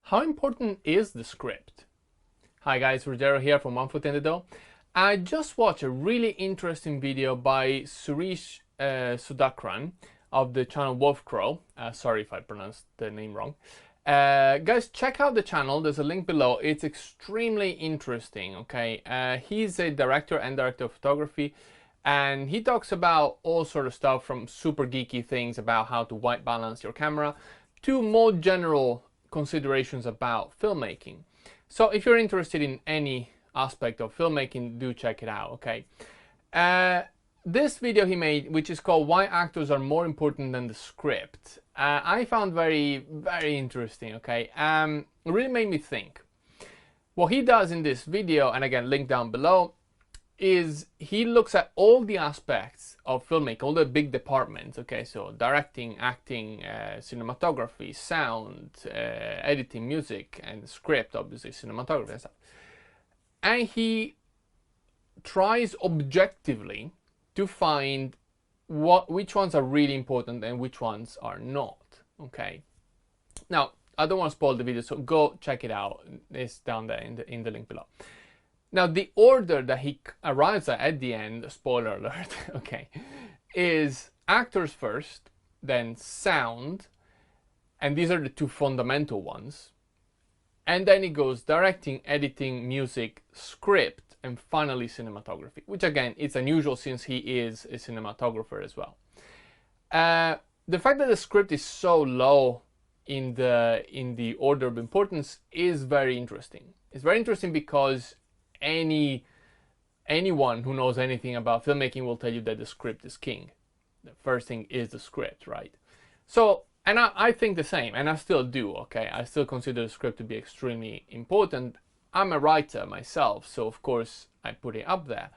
How important is the script? Hi guys, Ruggero here from One Foot in the Door. I just watched a really interesting video by Suresh Sudhakaran of the channel Wolfcrow. Sorry if I pronounced the name wrong. Guys, check out the channel. There's a link below. It's extremely interesting. Okay, he's a director of photography, and he talks about all sort of stuff from super geeky things about how to white balance your camera to more general considerations about filmmaking. So if you're interested in any aspect of filmmaking, do check it out. Okay, this video he made, which is called "Why Actors Are More Important Than the Script," I found very interesting. Okay, it really made me think. What he does in this video, and again link down below, is he looks at all the aspects of filmmaking, all the big departments. Okay, so directing, acting, cinematography, sound, editing, music, and script, obviously cinematography and stuff. And he tries objectively to find which ones are really important and which ones are not. Okay, now I don't want to spoil the video, so go check it out. It's down there in the link below. Now, the order that he arrives at the end, spoiler alert, okay, is actors first, then sound, and these are the two fundamental ones. And then it goes directing, editing, music, script, and finally cinematography, which again, it's unusual since he is a cinematographer as well. The fact that the script is so low in the order of importance is very interesting. It's very interesting because anyone who knows anything about filmmaking will tell you that the script is king. The first thing is the script, right? So, and I think the same, and I still do. Okay, I still consider the script to be extremely important. I'm a writer myself, so of course I put it up there.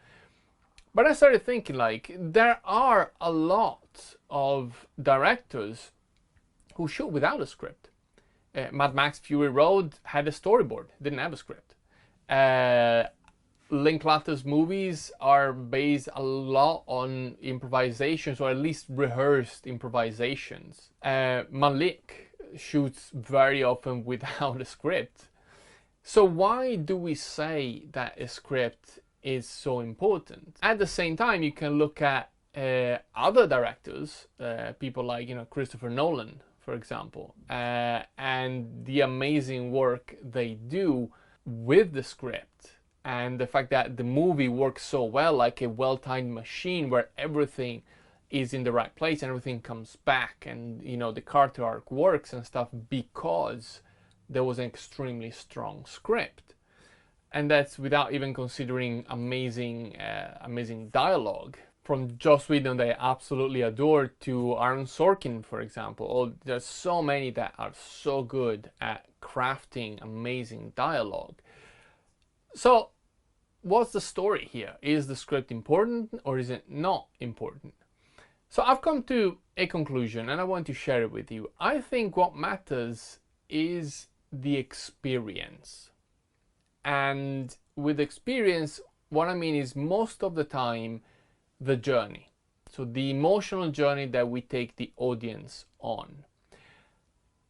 But I started thinking, like, there are a lot of directors who shoot without a script. Mad Max Fury Road had a storyboard, didn't have a script. Linklater's movies are based a lot on improvisations, or at least rehearsed improvisations. Malik shoots very often without a script. So why do we say that a script is so important? At the same time, you can look at other directors, people like Christopher Nolan, for example, and the amazing work they do with the script, and the fact that the movie works so well, like a well-timed machine where everything is in the right place and everything comes back, and the character arc works and stuff because there was an extremely strong script. And that's without even considering amazing dialogue from Joss Whedon that I absolutely adore to Aaron Sorkin, for example. Oh, there's so many that are so good at crafting amazing dialogue. So what's the story here? Is the script important or is it not important? So I've come to a conclusion and I want to share it with you. I think what matters is the experience. And with experience, what I mean is most of the time the journey. So the emotional journey that we take the audience on.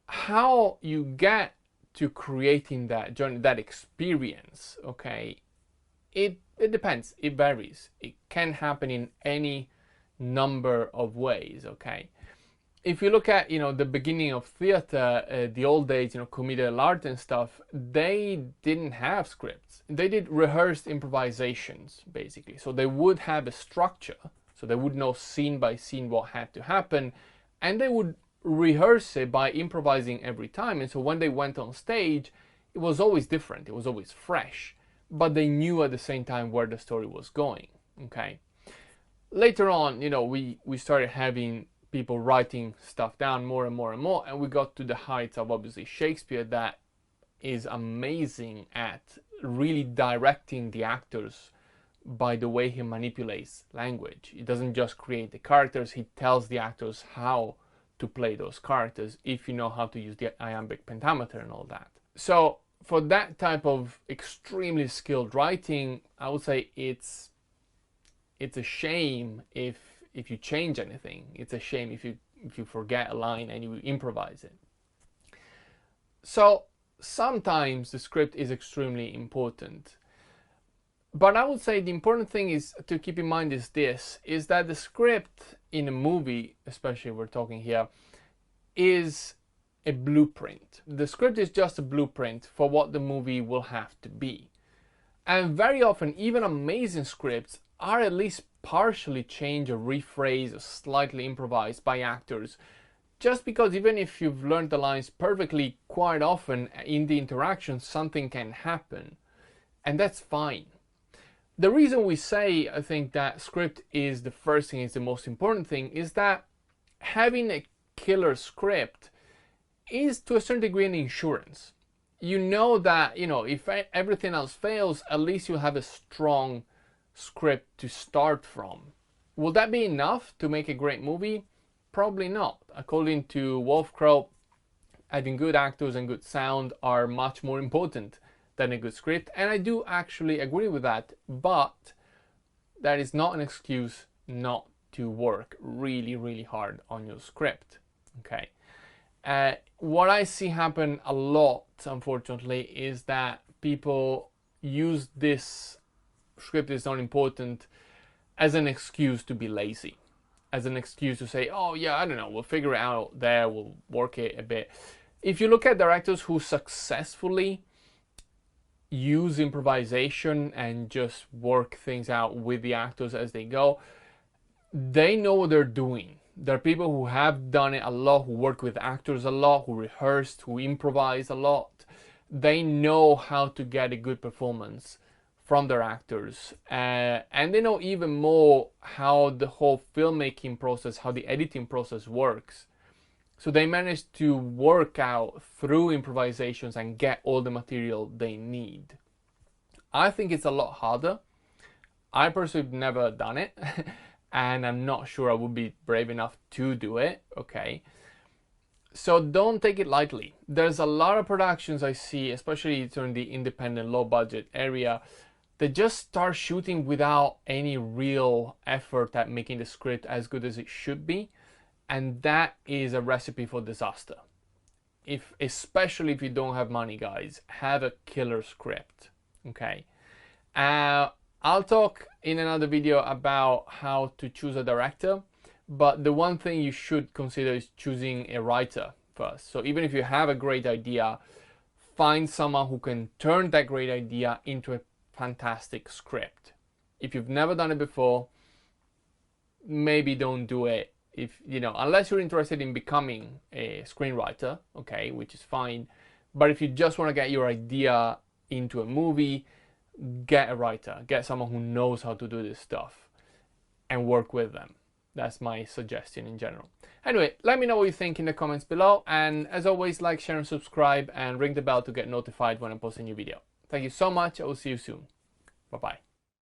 How you get to creating that journey, that experience, okay, it depends, it varies. It can happen in any number of ways. Okay, if you look at the beginning of theater, the old days, commedia dell'arte and stuff, they didn't have scripts. They did rehearsed improvisations, basically. So they would have a structure, so they would know scene by scene what had to happen, and they would rehearse it by improvising every time. And so when they went on stage, it was always different, it was always fresh, but they knew at the same time where the story was going. Okay, later on, we started having people writing stuff down more and more and more, and we got to the heights of obviously Shakespeare, that is amazing at really directing the actors by the way he manipulates language. He doesn't just create the characters, he tells the actors how to play those characters if you know how to use the iambic pentameter and all that. So for that type of extremely skilled writing, I would say it's a shame if you change anything. It's a shame if you forget a line and you improvise it. So sometimes the script is extremely important. But I would say the important thing is to keep in mind is that the script in a movie, especially we're talking here, is a blueprint. The script is just a blueprint for what the movie will have to be. And very often, even amazing scripts are at least partially changed or rephrased or slightly improvised by actors. Just because even if you've learned the lines perfectly, quite often in the interaction something can happen. And that's fine. The reason we say, I think, that script is the first thing, is the most important thing, is that having a killer script is to a certain degree an insurance. You know that, if everything else fails, at least you have a strong script to start from. Will that be enough to make a great movie? Probably not. According to Wolfcrow, having good actors and good sound are much more important than a good script, and I do actually agree with that, but that is not an excuse not to work really, really hard on your script. Okay. What I see happen a lot, unfortunately, is that people use this script is not important as an excuse to be lazy, as an excuse to say, oh yeah, I don't know, we'll figure it out there, we'll work it a bit. If you look at directors who successfully use improvisation and just work things out with the actors as they go, they know what they're doing. There are people who have done it a lot, who work with actors a lot, who rehearsed, who improvise a lot. They know how to get a good performance from their actors, and they know even more how the whole filmmaking process, how the editing process works. So they manage to work out through improvisations and get all the material they need. I think it's a lot harder. I personally have never done it, and I'm not sure I would be brave enough to do it, okay? So don't take it lightly. There's a lot of productions I see, especially during the independent, low budget area, that just start shooting without any real effort at making the script as good as it should be. And that is a recipe for disaster. Especially if you don't have money, guys, have a killer script, okay? I'll talk in another video about how to choose a director, but the one thing you should consider is choosing a writer first. So even if you have a great idea, find someone who can turn that great idea into a fantastic script. If you've never done it before, maybe don't do it. Unless you're interested in becoming a screenwriter, okay, which is fine. But if you just want to get your idea into a movie, get a writer, get someone who knows how to do this stuff and work with them. That's my suggestion in general. Anyway, let me know what you think in the comments below. And as always, like, share and subscribe and ring the bell to get notified when I post a new video. Thank you so much. I will see you soon. Bye-bye.